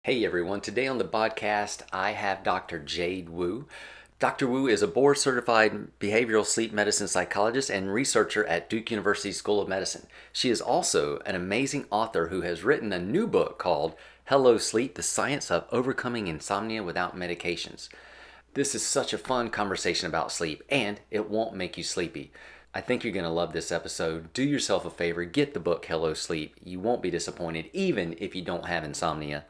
Hey everyone, today on the podcast I have Dr. Jade Wu. Dr. Wu is a board certified behavioral sleep medicine psychologist and researcher at Duke University School of Medicine. She is also an amazing author who has written a new book called Hello Sleep: The Science of Overcoming Insomnia Without Medications. This is such a fun conversation about sleep, and it won't make you sleepy. I think you're going to love this episode. Do yourself a favor, get the book Hello Sleep. You won't be disappointed, even if you don't have insomnia.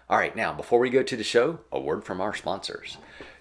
All right, now, before we go to the show, a word from our sponsors.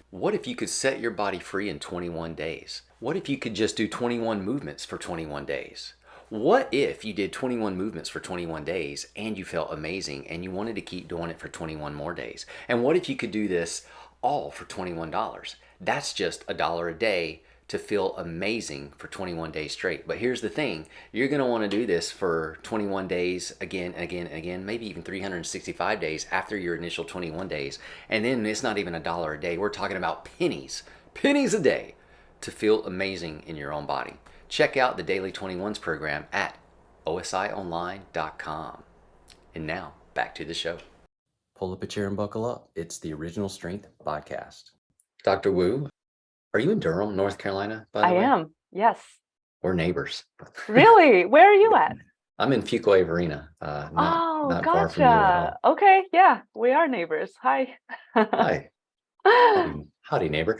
What if you could set your body free in 21 days? What if you could just do 21 movements for 21 days? What if you did 21 movements for 21 days and you felt amazing and you wanted to keep doing it for 21 more days? And what if you could do this all for $21? That's just $1 a day to feel amazing for 21 days straight. But here's the thing, you're going to want to do this for 21 days again and again and again, maybe even 365 days after your initial 21 days. And then it's not even $1 a day. We're talking about pennies a day to feel amazing in your own body. Check out the Daily 21s program at osionline.com. And now back to the show. Pull up a chair and buckle up. It's the Original Strength Podcast. Dr. Wu, are you in Durham, North Carolina, by the I way? am, yes. We're neighbors. Really? Where are you at? I'm in Fuquay Arena, Oh, not far from you at gotcha. all. Okay, yeah, we are neighbors. Hi. Hi, howdy, neighbor.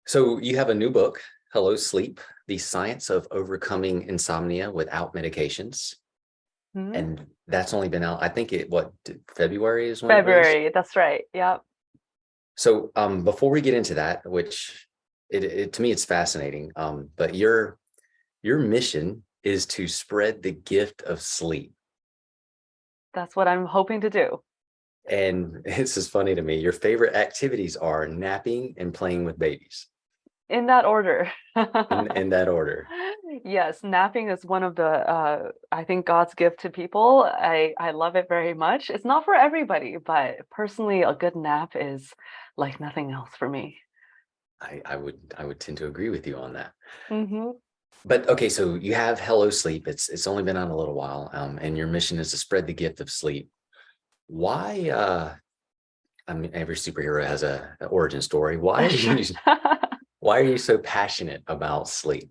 So you have a new book, Hello Sleep: The Science of Overcoming Insomnia Without Medications. Mhm. And that's only been out, I think February is when it was? February, that's right. Yep. So before we get into that, which to me it's fascinating, but your mission is to spread the gift of sleep. That's what I'm hoping to do. And this is funny to me. Your favorite activities are napping and playing with babies. In that order. In that order. Yes, napping is one of the I think God's gift to people. I love it very much. It's not for everybody, but personally a good nap is like nothing else for me. I would tend to agree with you on that. Hmm. But okay, so you have Hello Sleep. It's only been on a little while, and your mission is to spread the gift of sleep. Why? I mean, every superhero has an origin story. Sure. Why are you so passionate about sleep?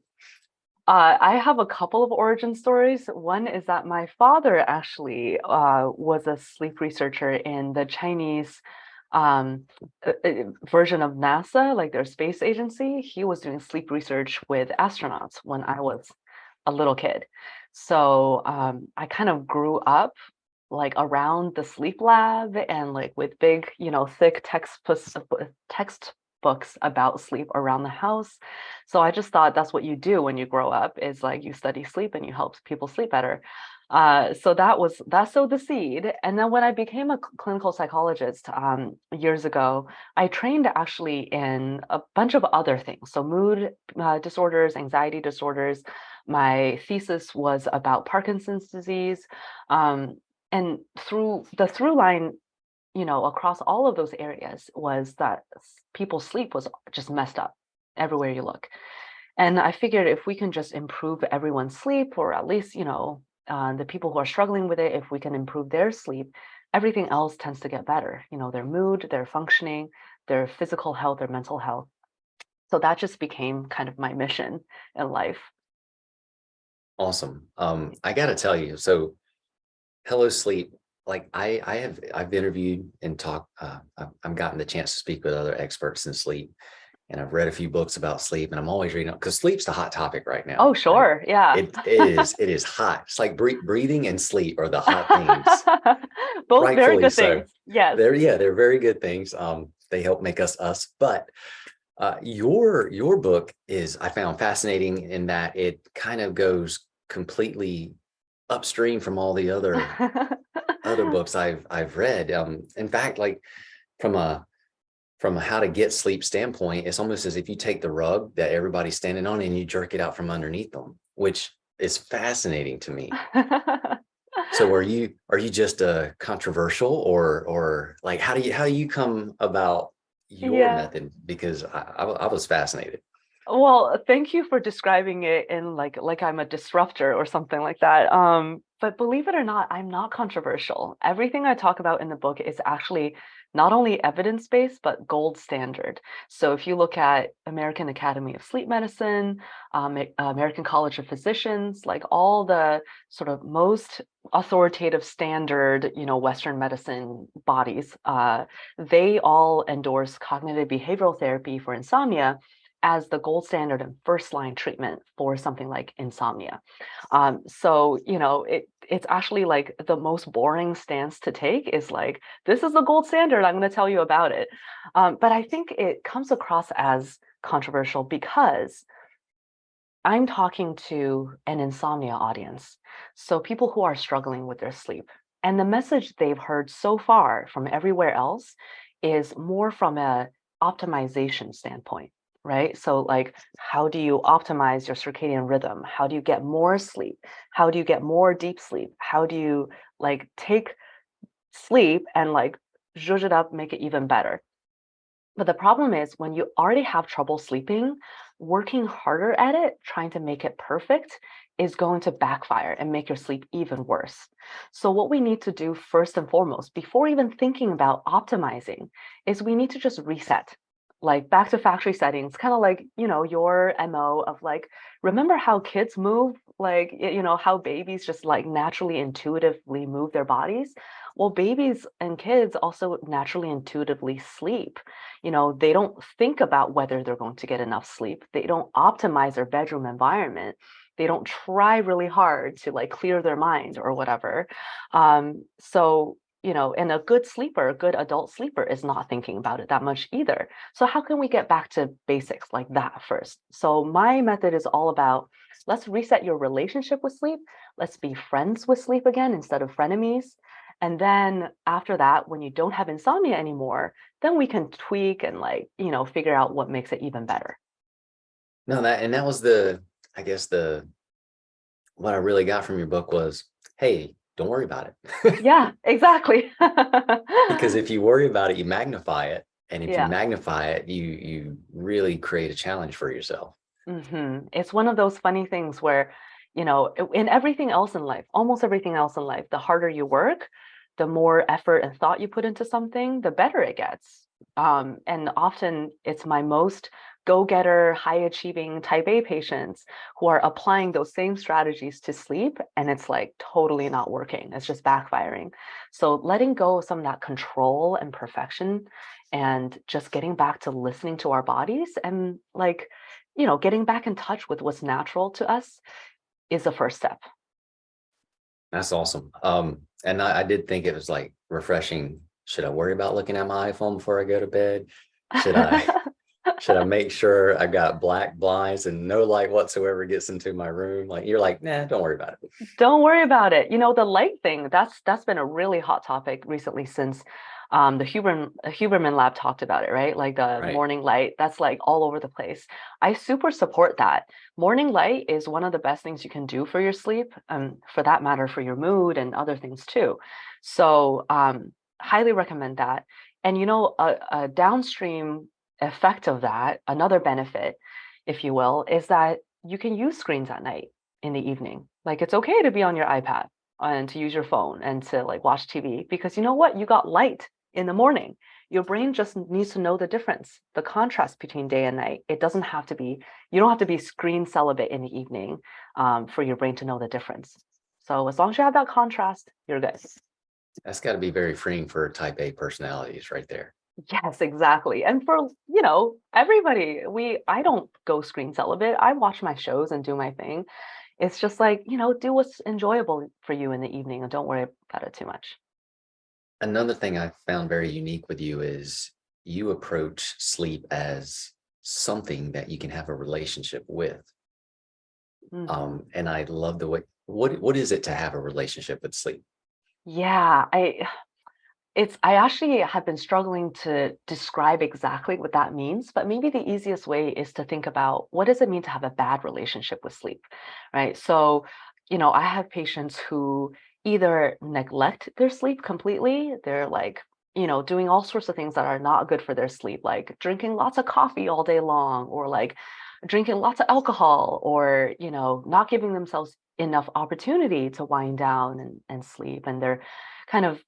I have a couple of origin stories. One is that my father actually was a sleep researcher in the Chinese um, version of NASA, like their space agency. He was doing sleep research with astronauts when I was a little kid. So I kind of grew up like around the sleep lab and like with big, thick textbooks about sleep around the house. So I just thought that's what you do when you grow up is like you study sleep and you help people sleep better. So that sowed the seed. And then when I became a clinical psychologist years ago, I trained actually in a bunch of other things. So mood disorders, anxiety disorders. My thesis was about Parkinson's disease. And through the through line, across all of those areas was that people's sleep was just messed up everywhere you look. And I figured if we can just improve everyone's sleep, or at least, the people who are struggling with it, if we can improve their sleep, everything else tends to get better, their mood, their functioning, their physical health, their mental health. So that just became kind of my mission in life. Awesome. I got to tell you, so Hello Sleep. Like I've interviewed and talked. I've gotten the chance to speak with other experts in sleep, and I've read a few books about sleep, and I'm always reading because sleep's the hot topic right Oh, now, right? sure. Yeah. It is hot. It's like breathing and sleep are the hot things, Both very rightfully good so. things. Yes. They're very good things. They help make us us. But your book is, I found fascinating in that it kind of goes completely upstream from all the other books I've read. In fact, like from a how to get sleep standpoint, it's almost as if you take the rug that everybody's standing on and you jerk it out from underneath them, which is fascinating to me. So are you just a controversial, or like how do you come about your Yeah. method? Because I was fascinated. Well, thank you for describing it in like I'm a disruptor or something like that. But believe it or not, I'm not controversial. Everything I talk about in the book is actually not only evidence-based, but gold standard. So if you look at American Academy of Sleep Medicine, American College of Physicians, like all the sort of most authoritative standard, Western medicine bodies, they all endorse cognitive behavioral therapy for insomnia as the gold standard and first line treatment for something like insomnia. So, it's actually like the most boring stance to take is like, this is the gold standard. I'm going to tell you about it. But I think it comes across as controversial because I'm talking to an insomnia audience. So people who are struggling with their sleep. And the message they've heard so far from everywhere else is more from a optimization standpoint, right? So like, how do you optimize your circadian rhythm? How do you get more sleep? How do you get more deep sleep? How do you like take sleep and like zhuzh it up, make it even better? But the problem is when you already have trouble sleeping, working harder at it, trying to make it perfect, is going to backfire and make your sleep even worse. So, what we need to do first and foremost, before even thinking about optimizing, is we need to just reset. Like back to factory settings, kind of like, your MO of like, remember how kids move, like, how babies just like naturally intuitively move their bodies? Well, babies and kids also naturally intuitively sleep. They don't think about whether they're going to get enough sleep. They don't optimize their bedroom environment. They don't try really hard to like clear their mind or whatever. So, and a good sleeper, a good adult sleeper is not thinking about it that much either. So how can we get back to basics like that first? So my method is all about, let's reset your relationship with sleep. Let's be friends with sleep again instead of frenemies. And then after that, when you don't have insomnia anymore, then we can tweak and like, figure out what makes it even better. No, that was I guess what I really got from your book was, hey, don't worry about it. Yeah, exactly. Because if you worry about it, you magnify it. And if you Yeah. magnify it, you really create a challenge for yourself. It's one of those funny things where, in everything else in life, almost everything else in life, the harder you work, the more effort and thought you put into something, the better it gets. And often it's my most go-getter, high-achieving type A patients who are applying those same strategies to sleep, and it's like totally not working. It's just backfiring. So letting go of some of that control and perfection and just getting back to listening to our bodies and like, getting back in touch with what's natural to us is the first step. That's awesome. And I did think it was like refreshing. Should I worry about looking at my iPhone before I go to bed? Should I should I make sure I got black blinds and no light whatsoever gets into my room? Like you're like, nah, don't worry about it. Don't worry about it. The light thing, that's been a really hot topic recently since the Huberman lab talked about it, right? Like the Right. morning light, that's like all over the place. I super support that. Morning light is one of the best things you can do for your sleep, for that matter, for your mood and other things too. So highly recommend that. And a downstream effect of that, another benefit, if you will, is that you can use screens at night in the evening. Like it's okay to be on your iPad and to use your phone and to like watch TV because you know what? You got light in the morning. Your brain just needs to know the difference, the contrast between day and night. It doesn't have to be, you don't have to be screen celibate in the evening for your brain to know the difference. So as long as you have that contrast, you're good. That's got to be very freeing for type A personalities right there. Yes, exactly. And for, everybody, I don't go screen celibate. I watch my shows and do my thing. It's just like, do what's enjoyable for you in the evening and don't worry about it too much. Another thing I found very unique with you is you approach sleep as something that you can have a relationship with. Mhm. And I love the way, what is it to have a relationship with sleep? Yeah, I actually have been struggling to describe exactly what that means, but maybe the easiest way is to think about what does it mean to have a bad relationship with sleep, right? So, I have patients who either neglect their sleep completely, they're like, doing all sorts of things that are not good for their sleep, like drinking lots of coffee all day long, or like drinking lots of alcohol, or not giving themselves enough opportunity to wind down and sleep, and they're kind of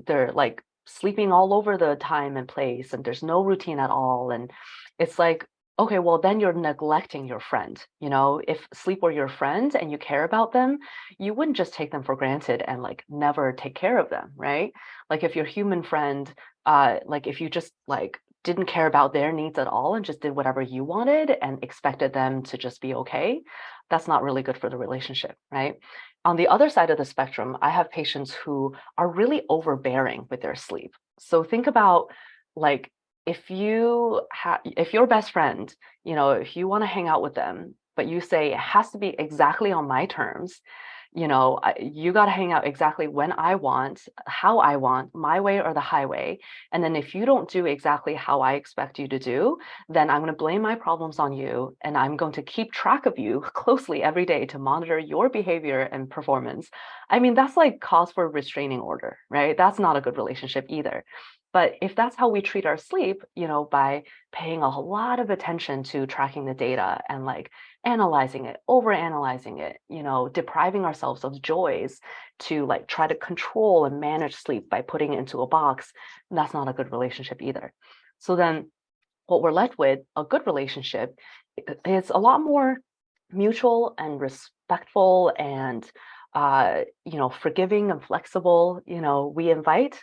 they're like sleeping all over the time and place, and there's no routine at all. And it's like, okay, well, then you're neglecting your friend. If sleep were your friend and you care about them, you wouldn't just take them for granted and like never take care of them, right? Like if your human friend, like if you just like didn't care about their needs at all and just did whatever you wanted and expected them to just be okay, that's not really good for the relationship, right? On the other side of the spectrum, I have patients who are really overbearing with their sleep. So think about like if your best friend, if you want to hang out with them, but you say it has to be exactly on my terms, you got to hang out exactly when I want, how I want, my way or the highway. And then if you don't do exactly how I expect you to do, then I'm going to blame my problems on you. And I'm going to keep track of you closely every day to monitor your behavior and performance. I mean, that's like cause for restraining order, right? That's not a good relationship either. But if that's how we treat our sleep, by paying a lot of attention to tracking the data and like analyzing it, over analyzing it, depriving ourselves of joys to like try to control and manage sleep by putting it into a box, that's not a good relationship either. So then what we're left with, a good relationship, is a lot more mutual and respectful and forgiving and flexible. We invite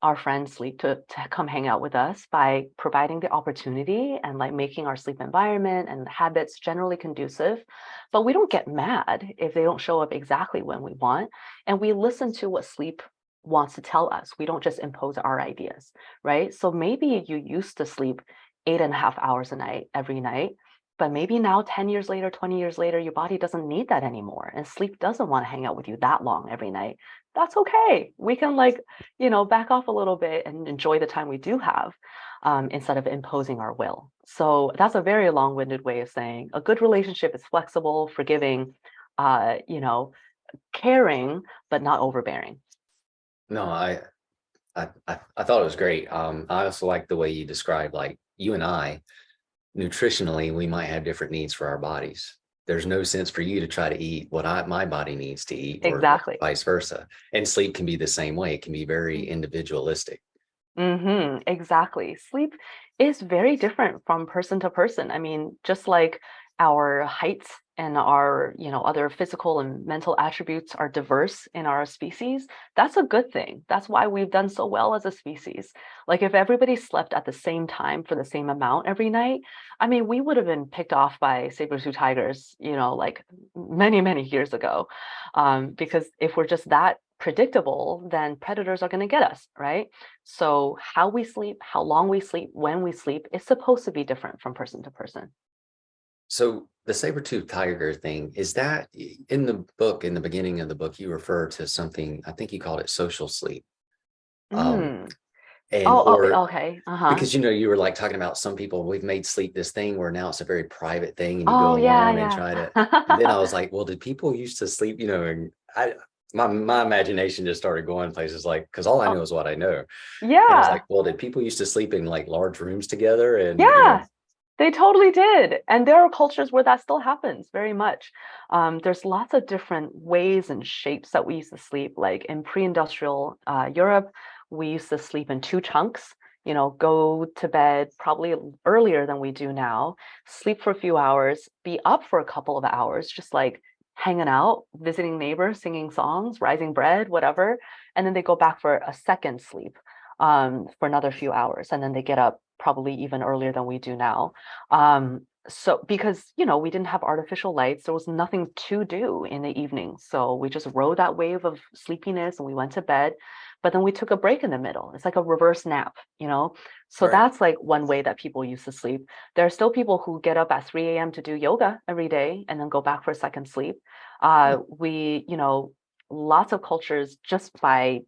our friends sleep to come hang out with us by providing the opportunity and like making our sleep environment and habits generally conducive. But we don't get mad if they don't show up exactly when we want. And we listen to what sleep wants to tell us. We don't just impose our ideas, right? So maybe you used to sleep 8.5 hours a night every night. But maybe now, 10 years later, 20 years later, your body doesn't need that anymore. And sleep doesn't want to hang out with you that long every night. That's okay. We can like back off a little bit and enjoy the time we do have, instead of imposing our will. So that's a very long-winded way of saying a good relationship is flexible, forgiving, uh, you know, caring, but not overbearing. No, I thought it was great. I also like the way you described, like you and I, nutritionally, we might have different needs for our bodies. There's no sense for you to try to eat what my body needs to eat, or Exactly. vice versa. And sleep can be the same way. It can be very individualistic. Exactly. Sleep is very different from person to person. I mean, just like our heights and our, other physical and mental attributes are diverse in our species, that's a good thing. That's why we've done so well as a species. Like if everybody slept at the same time for the same amount every night, I mean, we would have been picked off by saber-tooth tigers, like many, many years ago. Because if we're just that predictable, then predators are going to get us, right? So how we sleep, how long we sleep, when we sleep is supposed to be different from person to person. So the saber-tooth tiger thing, is that in the book, in the beginning of the book, you refer to something, I think you called it social sleep. Um, Mm. and Oh, or okay. Uh-huh. because you were like talking about some people, we've made sleep this thing where now it's a very private thing and you go Oh, yeah, alone and try to, and then yeah. I was like, well, did people used to sleep, and my imagination just started going places like, because all I know Oh, is what I know. And it's like, yeah. well, did people used to sleep in like large rooms together and Yeah. They totally did. And there are cultures where that still happens very much. There's lots of different ways and shapes that we used to sleep. Like in pre-industrial Europe, we used to sleep in two chunks, go to bed probably earlier than we do now, sleep for a few hours, be up for a couple of hours, just like hanging out, visiting neighbors, singing songs, rising bread, whatever. And then they go back for a second sleep, for another few hours. And then they get up probably even earlier than we do now. So because we didn't have artificial lights, there was nothing to do in the evening. So we just rode that wave of sleepiness and we went to bed. But then we took a break in the middle. It's like a reverse nap. So right. that's like one way that people used to sleep. There are still people who get up at 3 a.m. to do yoga every day and then go back for a second sleep. Lots of cultures just by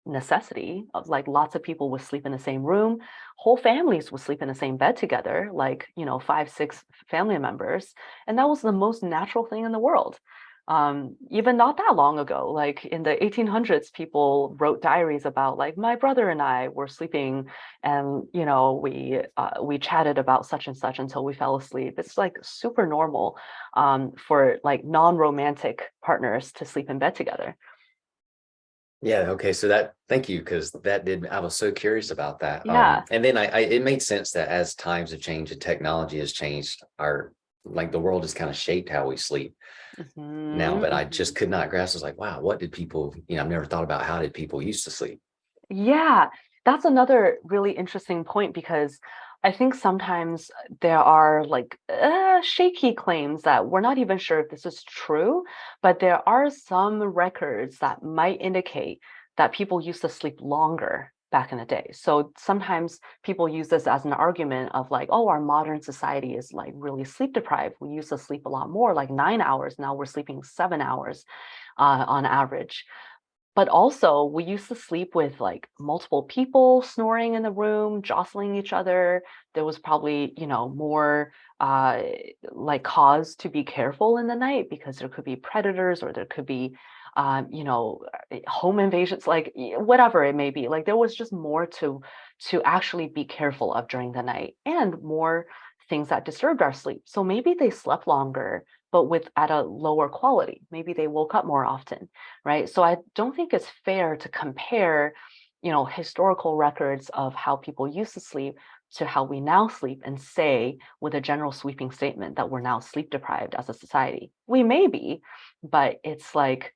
necessity of like lots of people would sleep in the same room, whole families would sleep in the same bed together, like 5 6 family members, and that was the most natural thing in the world. Even not that long ago, like in the 1800s, people wrote diaries about like my brother and I were sleeping, and we chatted about such and such until we fell asleep. It's like super normal for like non-romantic partners to sleep in bed together. Yeah. Okay. So thank you, because I was so curious about that. Yeah. And then it made sense that as times have changed and technology has changed, like the world has kind of shaped how we sleep now. Hmm. But I just could not grasp. I was like, wow, what did people, I've never thought about how did people used to sleep? Yeah, that's another really interesting point because I think sometimes there are like shaky claims that we're not even sure if this is true, but there are some records that might indicate that people used to sleep longer back in the day. So sometimes people use this as an argument of like, oh, our modern society is like really sleep deprived. We used to sleep a lot more, like 9 hours. Now we're sleeping 7 hours on average. But also, we used to sleep with like multiple people snoring in the room, jostling each other. There was probably, more uh, like cause to be careful in the night because there could be predators or there could be, home invasions, like whatever it may be. Like there was just more to actually be careful of during the night and more things that disturbed our sleep. So maybe they slept longer, but with at a lower quality. Maybe they woke up more often, right? So I don't think it's fair to compare, historical records of how people used to sleep to how we now sleep and say with a general sweeping statement that we're now sleep deprived as a society. We may be, but it's like,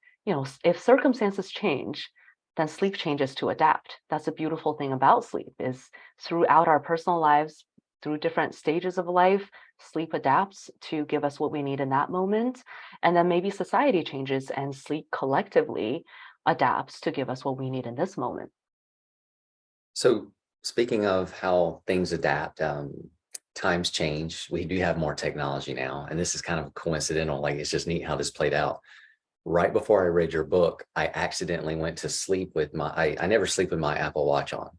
if circumstances change, then sleep changes to adapt. That's a beautiful thing about sleep is throughout our personal lives, through different stages of life, sleep adapts to give us what we need in that moment. And then maybe society changes and sleep collectively adapts to give us what we need in this moment. So speaking of how things adapt, times change. We do have more technology now, and this is kind of coincidental. Like it's just neat how this played out. Right before I read your book, I accidentally went to sleep with I never sleep with my Apple Watch on.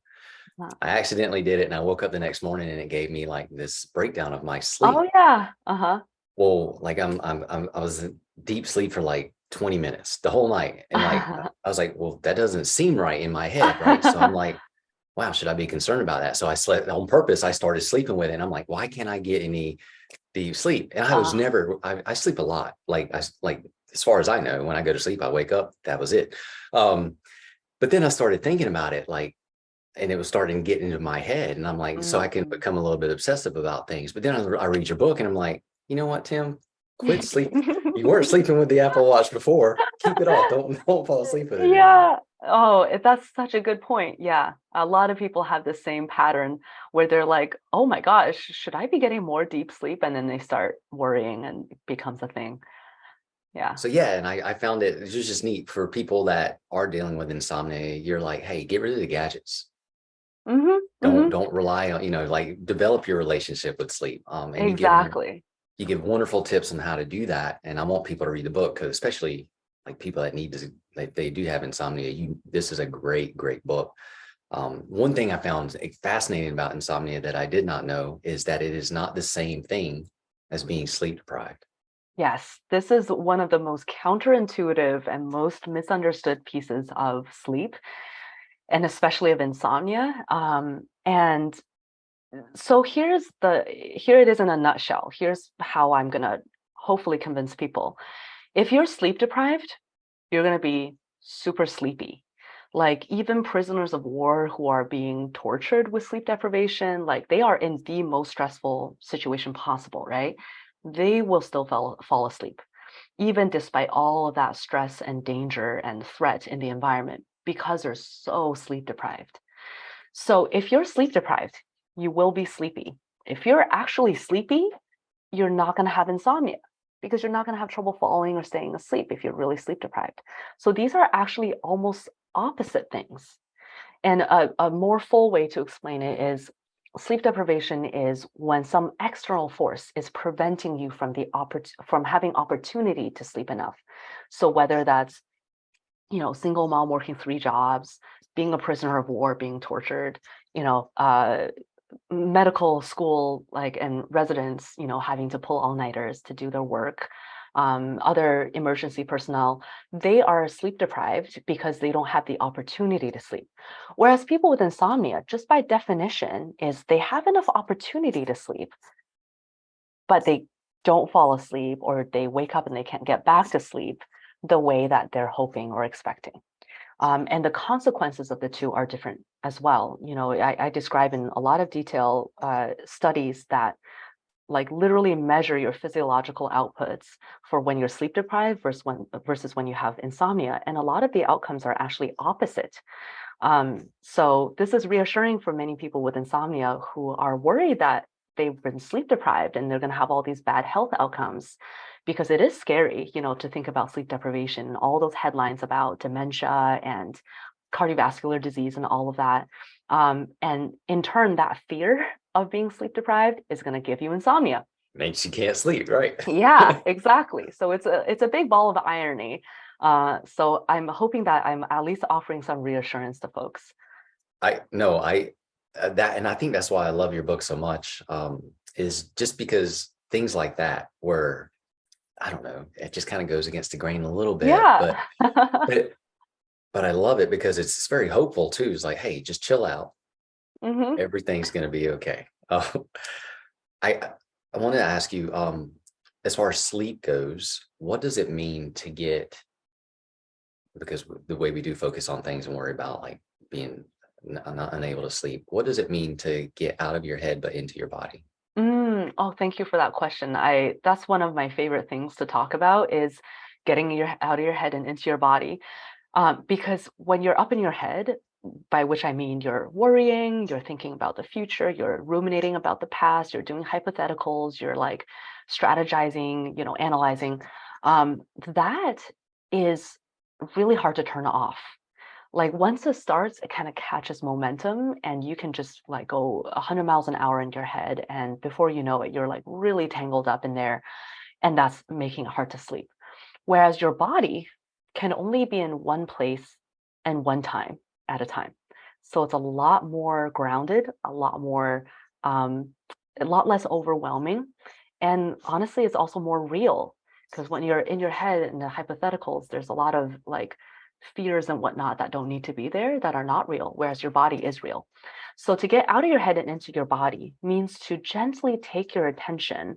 Uh, I accidentally did it, and I woke up the next morning and it gave me like this breakdown of my Oh sleep. yeah. Uh-huh. Well, like I was in deep sleep for like 20 minutes the whole night. And like I was like, well, that doesn't seem right in my head, right? So I'm like, wow, should I be concerned about that? So I slept on purpose. I started sleeping with it. And I'm like, why can't I get any deep sleep? And I was uh, never, I sleep a lot. Like, as far as I know, when I go to sleep, I wake up, that was it. Um, but then I started thinking about it, like, and it was starting to get into my head. And I'm like, so I can mm. become a little bit obsessive about things. But then I read your book and I'm like, you know what, Tim? Quit sleep. You weren't sleeping with the Apple Watch before. Keep it off. Don't fall asleep with it anymore. Yeah. Oh, that's such a good point. Yeah. A lot of people have the same pattern where they're like, oh my gosh, should I be getting more deep sleep? And then they start worrying and it becomes a thing. Yeah. So yeah, and I found it was just neat for people that are dealing with insomnia. You're like, hey, get rid of the gadgets. Hmm. Don't Hmm. don't rely on, like develop your relationship with sleep. And Exactly. you give wonderful tips on how to do that. And I want people to read the book because especially like people that need to, like they do have insomnia. This is a great book. One thing I found fascinating about insomnia that I did not know is that it is not the same thing as being sleep deprived. Yes, this is one of the most counterintuitive and most misunderstood pieces of sleep, and especially of insomnia. And so here it is in a nutshell. Here's how I'm gonna hopefully convince people. If you're sleep deprived, you're gonna be super sleepy. Like even prisoners of war who are being tortured with sleep deprivation, like they are in the most stressful situation possible, right? They will still fall asleep even despite all of that stress and danger and threat in the environment, because they're so sleep deprived. So if you're sleep deprived, you will be sleepy. If you're actually sleepy, you're not going to have insomnia because you're not going to have trouble falling or staying asleep if you're really sleep deprived. So these are actually almost opposite things. And a more full way to explain it is sleep deprivation is when some external force is preventing you from from having opportunity to sleep enough. So whether that's, single mom working three jobs, being a prisoner of war, being tortured, you know, uh, medical school like and residents, having to pull all-nighters to do their work, other emergency personnel, they are sleep deprived because they don't have the opportunity to sleep. Whereas people with insomnia, just by definition, is they have enough opportunity to sleep, but they don't fall asleep, or they wake up and they can't get back to sleep the way that they're hoping or expecting. And the consequences of the two are different as well. I describe in a lot of detail studies that like literally measure your physiological outputs for when you're sleep deprived versus when you have insomnia. And a lot of the outcomes are actually opposite. So this is reassuring for many people with insomnia who are worried that they've been sleep deprived and they're going to have all these bad health outcomes, because it is scary, to think about sleep deprivation, all those headlines about dementia and cardiovascular disease and all of that. And in turn, that fear of being sleep deprived is going to give you insomnia. Makes you can't sleep, right? Yeah, exactly. So it's a big ball of irony. So I'm hoping that I'm at least offering some reassurance to folks. I no, I that and I think that's why I love your book so much. Is just because things like that where I don't know, it just kind of goes against the grain a little bit, Yeah. but but I love it because it's very hopeful too. It's like, hey, just chill out. hmm Everything's gonna be okay. I I want to ask you, as far as sleep goes, what does it mean to get, because the way we do focus on things and worry about like being not unable to sleep, what does it mean to get out of your head but into your body? Oh, thank you for that question. That's one of my favorite things to talk about is getting your out of your head and into your body. Because when you're up in your head, by which I mean you're worrying, you're thinking about the future, you're ruminating about the past, you're doing hypotheticals, you're like strategizing, analyzing, that is really hard to turn off. Like once it starts, it kind of catches momentum and you can just like go 100 miles an hour in your head. And before you know it, you're like really tangled up in there. And that's making it hard to sleep. Whereas your body can only be in one place and one time at a time. So it's a lot more grounded, um, a lot less overwhelming. And honestly, it's also more real because when you're in your head in the hypotheticals, there's a lot of like fears and whatnot that don't need to be there that are not real, whereas your body is real. So to get out of your head and into your body means to gently take your attention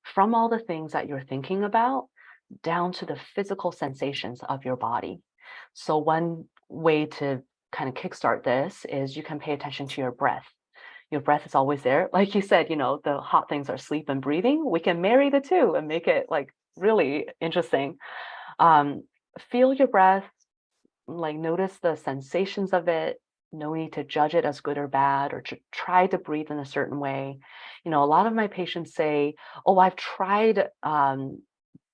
from all the things that you're thinking about down to the physical sensations of your body. So one way to kind of kickstart this is you can pay attention to your breath. Your breath is always there. Like you said, the hot things are sleep and breathing. We can marry the two and make it like really interesting. Um, feel your breath, like notice the sensations of it. No need to judge it as good or bad, or to try to breathe in a certain way. A lot of my patients say, "Oh, I've tried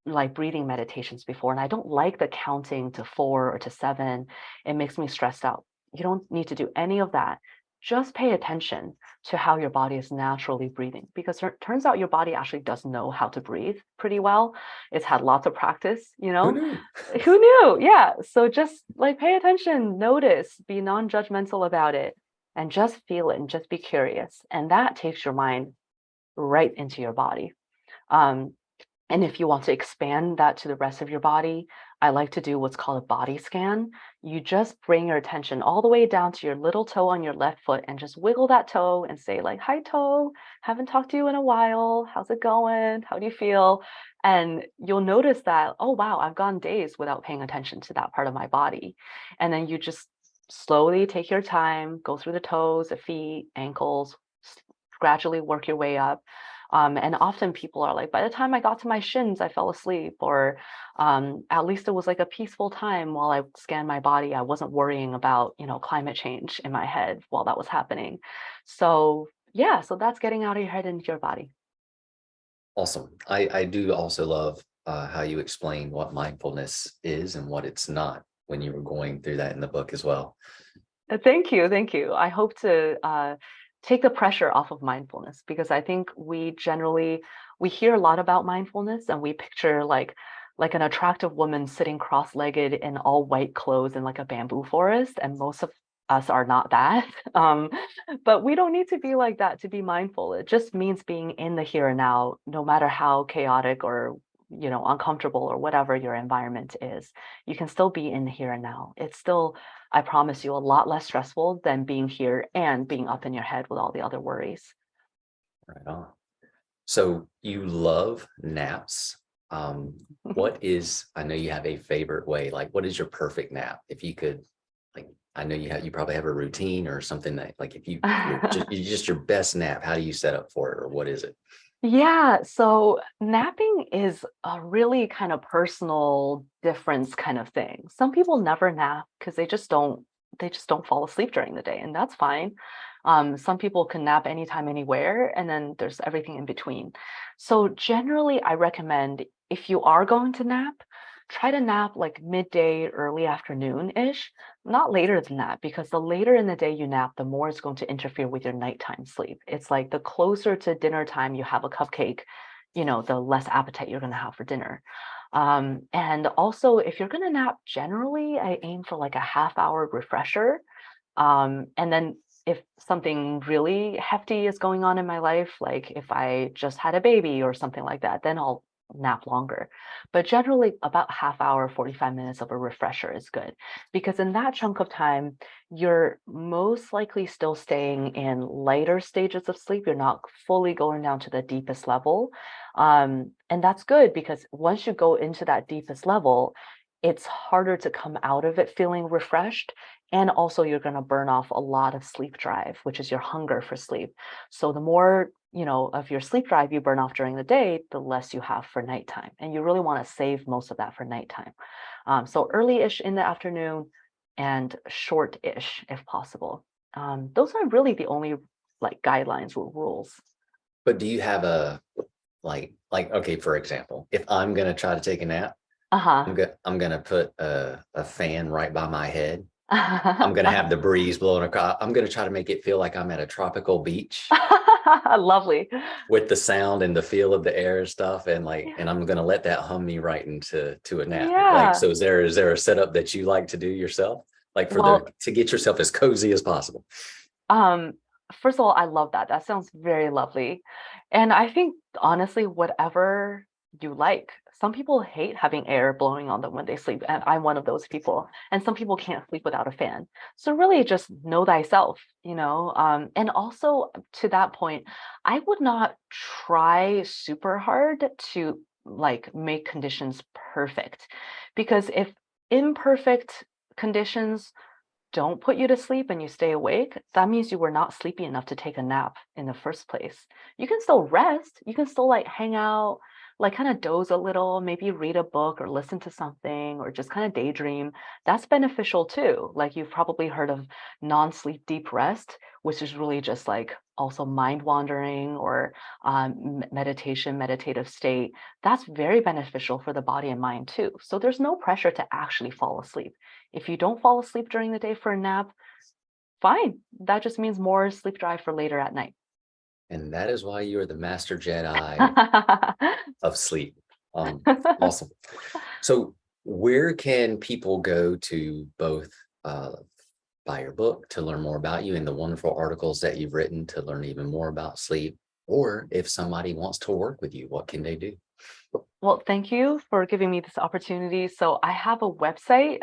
like breathing meditations before, and I don't like the counting to 4 or to 7. It makes me stressed out." You don't need to do any of that. Just pay attention to how your body is naturally breathing, because it turns out your body actually does know how to breathe pretty well. It's had lots of practice, Who knew? Who knew? Yeah. So just like pay attention, notice, be non-judgmental about it, and just feel it and just be curious. And that takes your mind right into your body. Um, and if you want to expand that to the rest of your body, I like to do what's called a body scan. You just bring your attention all the way down to your little toe on your left foot and just wiggle that toe and say, like, "Hi, toe. Haven't talked to you in a while. How's it going? How do you feel?" And you'll notice that, oh, wow, I've gone days without paying attention to that part of my body. And then you just slowly take your time, go through the toes, the feet, ankles, gradually work your way up. And often people are like, by the time I got to my shins, I fell asleep, or at least it was like a peaceful time while I scanned my body. I wasn't worrying about, climate change in my head while that was happening. So yeah, so that's getting out of your head into your body. Awesome. I do also love how you explain what mindfulness is and what it's not when you were going through that in the book as well. Thank you, thank you. I hope to take the pressure off of mindfulness, because I think we hear a lot about mindfulness and we picture like an attractive woman sitting cross-legged in all white clothes in like a bamboo forest, and most of us are not that. But we don't need to be like that to be mindful. It just means being in the here and now, no matter how chaotic or uncomfortable or whatever your environment is, you can still be in the here and now. It's still, I promise you, a lot less stressful than being here and being up in your head with all the other worries. Right on. So you love naps. I know you have a favorite way, like what is your perfect nap? If you could, like, I know you probably have a routine or something that, like, if you're just your best nap, how do you set up for it, or what is it? Yeah, so napping is a really kind of personal difference kind of thing. Some people never nap because they just don't fall asleep during the day, and that's fine. Some people can nap anytime, anywhere, and then there's everything in between. So generally, I recommend if you are going to nap, try to nap like midday, early afternoon-ish, not later than that, because the later in the day you nap, the more it's going to interfere with your nighttime sleep. It's like the closer to dinner time you have a cupcake, the less appetite you're going to have for dinner. And also, if you're going to nap, generally, I aim for like a half-hour refresher. And then if something really hefty is going on in my life, like if I just had a baby or something like that, then I'll nap longer. But generally, about half hour, 45 minutes of a refresher is good because in that chunk of time, you're most likely still staying in lighter stages of sleep. You're not fully going down to the deepest level. And that's good because once you go into that deepest level, it's harder to come out of it feeling refreshed. And also, you're going to burn off a lot of sleep drive, which is your hunger for sleep. So the more of your sleep drive you burn off during the day, the less you have for nighttime. And you really want to save most of that for nighttime. So early-ish in the afternoon and short-ish if possible. Those are really the only like guidelines or rules. But do you have a, like okay, for example, if I'm gonna try to take a nap, Uh-huh. I'm gonna put a fan right by my head. I'm gonna have the breeze blowing across. I'm gonna try to make it feel like I'm at a tropical beach Lovely. with the sound and the feel of the air and stuff, and Yeah. I'm gonna let that hum me right into a nap. Like, Yeah. so is there a setup that you like to do yourself, like Well, to get yourself as cozy as possible? Um, first of all, I love that. That sounds very lovely. And I think honestly, whatever you like. Some people hate having air blowing on them when they sleep, and I'm one of those people. And some people can't sleep without a fan. So really just know thyself, And also to that point, I would not try super hard to like make conditions perfect. Because if imperfect conditions don't put you to sleep and you stay awake, that means you were not sleepy enough to take a nap in the first place. You can still rest. You can still like hang out, like kind of doze a little, maybe read a book or listen to something or just kind of daydream. That's beneficial too. Like you've probably heard of non-sleep deep rest, which is really just like also mind wandering or meditation, meditative state. That's very beneficial for the body and mind too. So there's no pressure to actually fall asleep. If you don't fall asleep during the day for a nap, fine. That just means more sleep drive for later at night. And that is why you are the master Jedi of sleep. Awesome. So, where can people go to both buy your book to learn more about you and the wonderful articles that you've written to learn even more about sleep? Or if somebody wants to work with you, what can they do? Well, thank you for giving me this opportunity. So I have a website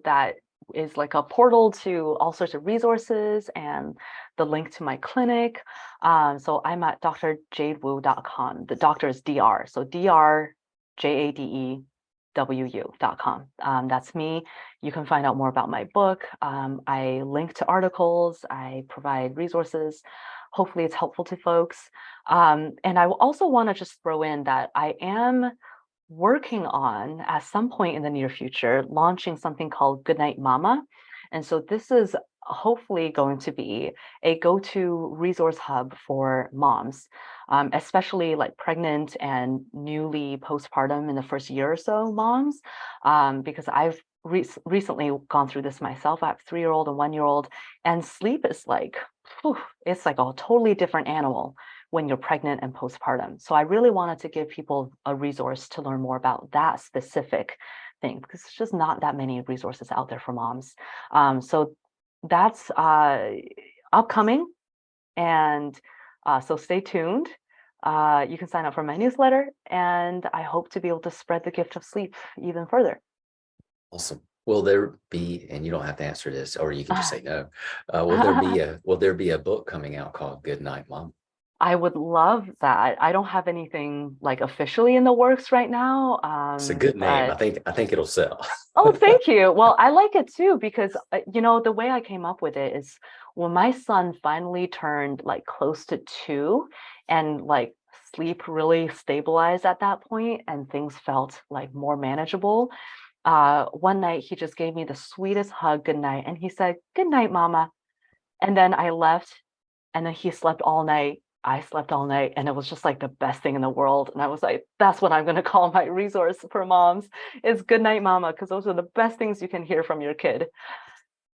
that is like a portal to all sorts of resources and the link to my clinic. So I'm at drjadewu.com. The doctor is DR. So drjadewu.com. That's me. You can find out more about my book. I link to articles. I provide resources. Hopefully it's helpful to folks. And I also want to just throw in that I am working on, at some point in the near future, launching something called Goodnight Mama. And so this is hopefully going to be a go-to resource hub for moms, especially like pregnant and newly postpartum in the first year or so moms, because I've recently gone through this myself. I have a 3-year-old and 1-year-old, and sleep is like, whew, it's like a totally different animal when you're pregnant and postpartum. So I really wanted to give people a resource to learn more about that specific thing because there's just not that many resources out there for moms. So that's upcoming, and so stay tuned. You can sign up for my newsletter, and I hope to be able to spread the gift of sleep even further. Awesome. Will there be, and you don't have to answer this, or you can just say no. Will there be a book coming out called Good Night, Mom? I would love that. I don't have anything like officially in the works right now, It's a good name. I but think I think it'll sell. oh, thank you. Well, I like it too because the way I came up with it is when my son finally turned like close to 2 and like sleep really stabilized at that point and things felt like more manageable. One night he just gave me the sweetest hug good night and he said, "Good night, mama." And then I left and then he slept all night. I slept all night and it was just like the best thing in the world. And I was like, that's what I'm going to call my resource for moms is good night, mama, because those are the best things you can hear from your kid.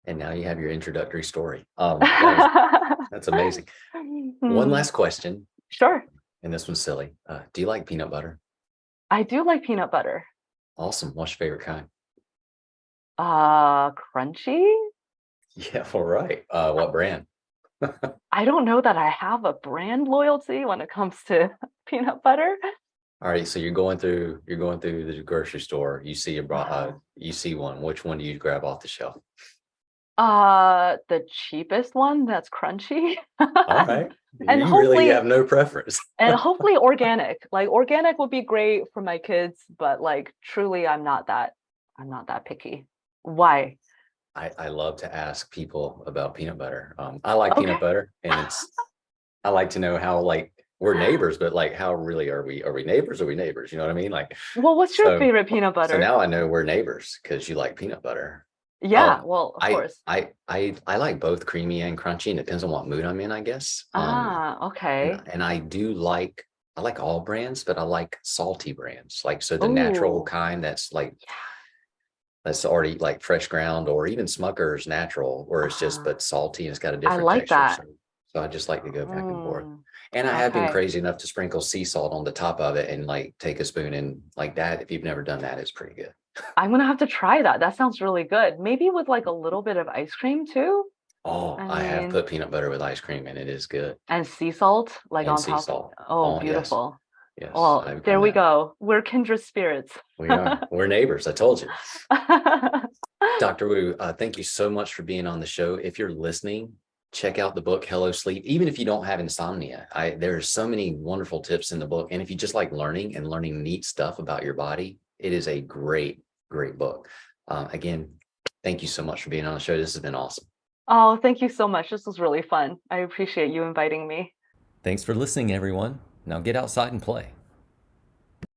And now you have your introductory story. That's amazing. One Hmm, last question, sure. and this one's silly. Do you like peanut butter? I do like peanut butter. Awesome. What's your favorite kind? Crunchy? Yeah, all right. What brand? I don't know that I have a brand loyalty when it comes to peanut butter. All right, so you're going through the grocery store. Uh, You see one. Which one do you grab off the shelf? the cheapest one that's crunchy. All right, And you really hopefully have no preference. organic. Like organic would be great for my kids, but like truly I'm not that picky. Why? I love to ask people about peanut butter. I like Okay. peanut butter, and I like to know how like we're neighbors, but like how really are we? Are we neighbors? Are we neighbors? You know what I mean? Like Well, what's your so favorite peanut so butter? now I know we're neighbors because you like peanut butter. Yeah, well, of I course. I like both creamy and crunchy, and it depends on what mood I'm in, I guess. And Okay. and I like all brands, but I like salty brands. Like so the natural Oh, kind that's like yeah. that's already like fresh ground or even Smucker's natural, where it's just Uh-huh. but salty and it's got a I different like texture. that. So I just like to go back and forth. Mm, And I have been okay. crazy enough to sprinkle sea salt on the top of it and like take a spoon and like that. If you've never done that, it's pretty good. I'm gonna have to try that. That sounds really good. Maybe with like a little bit of ice cream too. Oh, I I have mean, put peanut butter with ice cream and it is good. and sea salt like And on sea top. salt. Oh, Oh, yes. beautiful. Yes, Well, I've there done we that. go. We're kindred spirits. We are. We're neighbors. I told you. Dr. Wu, thank you so much for being on the show. If you're listening, check out the book Hello Sleep. Even if you don't have insomnia, there are so many wonderful tips in the book. And if you just like learning and learning neat stuff about your body, it is a great, great book. Again, thank you so much for being on the show. This has been awesome. Oh, thank you so much. This was really fun. I appreciate you inviting me. Thanks for listening, everyone. Now get outside and play.